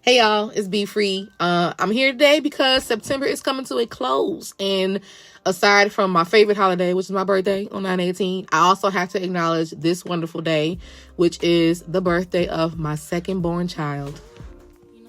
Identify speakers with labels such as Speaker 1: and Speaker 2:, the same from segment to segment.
Speaker 1: Hey y'all, it's Be Free. I'm here today because September is coming to a close, and aside from my favorite holiday, which is my birthday on 9/18, I also have to acknowledge this wonderful day, which is the birthday of my second born child,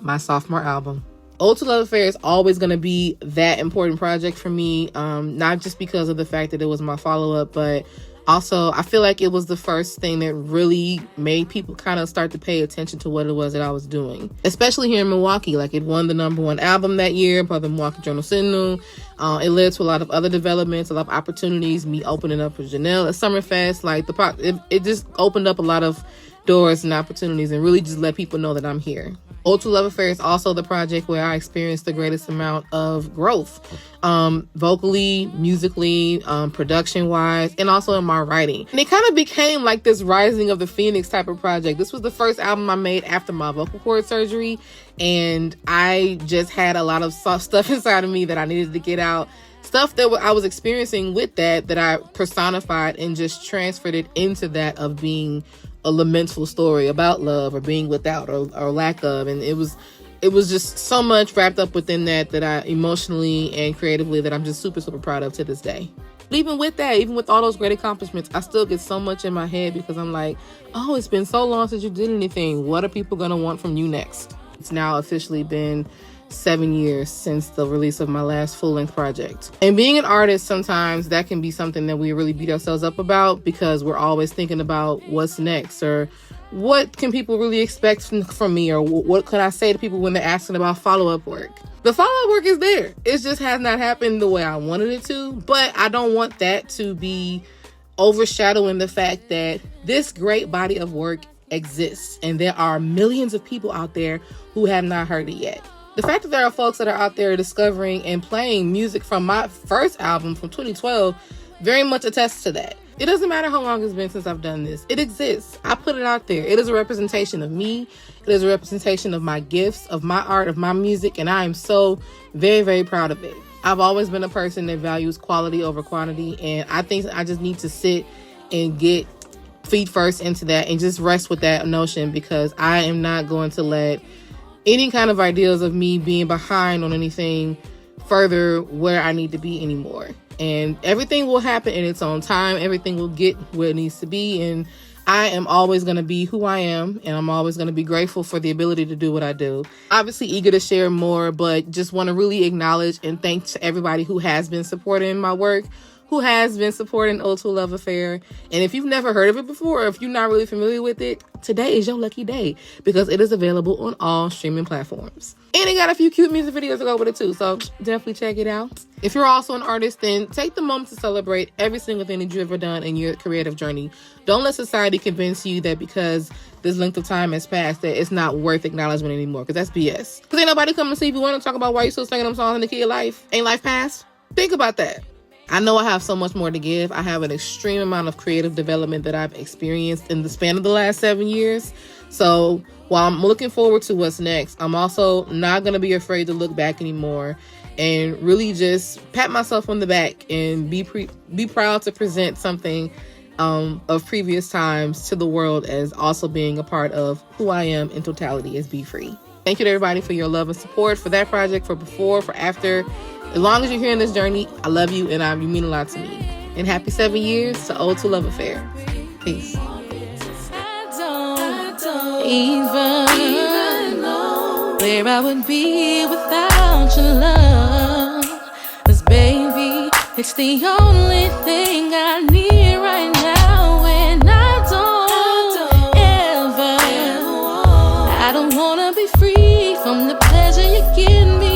Speaker 1: my sophomore album. O2ALA Affair is always going to be that important project for me, not just because of the fact that it was my follow-up, but also I feel like it was the first thing that really made people kind of start to pay attention to what it was that I was doing, especially here in Milwaukee. Like, it won the #1 album that year by the Milwaukee Journal-Sentinel. It led to a lot of other developments, a lot of opportunities, me opening up for Janelle at Summerfest. Like, it just opened up a lot of doors and opportunities and really just let people know that I'm here. O2ALA Affair is also the project where I experienced the greatest amount of growth, vocally, musically, production-wise, and also in my writing. And it kind of became like this rising of the phoenix type of project. This was the first album I made after my vocal cord surgery, and I just had a lot of stuff inside of me that I needed to get out. Stuff that I was experiencing with that I personified and just transferred it into that of being a lamentful story about love or being without or lack of. And it was just so much wrapped up within that I emotionally and creatively that I'm just super, super proud of to this day. But even with that, even with all those great accomplishments, I still get so much in my head because I'm like, oh, it's been so long since you did anything. What are people going to want from you next? It's now officially been 7 years since the release of my last full-length project. And being an artist, sometimes that can be something that we really beat ourselves up about because we're always thinking about what's next, or what can people really expect from me, or what could I say to people when they're asking about follow-up work. The follow-up work is there. It just has not happened the way I wanted it to, but I don't want that to be overshadowing the fact that this great body of work exists, and there are millions of people out there who have not heard it yet. The fact that there are folks that are out there discovering and playing music from my first album from 2012 very much attests to that. It doesn't matter how long it's been since I've done this. It exists. I put it out there. It is a representation of me. It is a representation of my gifts, of my art, of my music, and I am so very, very proud of it. I've always been a person that values quality over quantity, and I think I just need to sit and get feet first into that and just rest with that notion, because I am not going to let any kind of ideas of me being behind on anything further where I need to be anymore. And everything will happen in its own time. Everything will get where it needs to be. And I am always going to be who I am. And I'm always going to be grateful for the ability to do what I do. Obviously eager to share more, but just want to really acknowledge and thank to everybody who has been supporting my work, who has been supporting O2ALA Affair. And if you've never heard of it before, or if you're not really familiar with it, today is your lucky day, because it is available on all streaming platforms. And it got a few cute music videos to go with it too, so definitely check it out. If you're also an artist, then take the moment to celebrate every single thing that you've ever done in your creative journey. Don't let society convince you that because this length of time has passed that it's not worth acknowledgement anymore, because that's BS. Because ain't nobody coming to see if you want to talk about why you're still singing them songs in the key of life. Ain't life past? Think about that. I know I have so much more to give. I have an extreme amount of creative development that I've experienced in the span of the last 7 years. So while I'm looking forward to what's next, I'm also not going to be afraid to look back anymore and really just pat myself on the back and be proud to present something of previous times to the world as also being a part of who I am in totality as Be Free. Thank you to everybody for your love and support for that project, for before, for after. As long as you're here in this journey, I love you, and you mean a lot to me. And happy 7 years to O2ALA Affair. Peace. I don't even know where I would be without your love. 'Cause baby, it's the only thing I need right now. And I don't wanna be free from the pleasure you give me.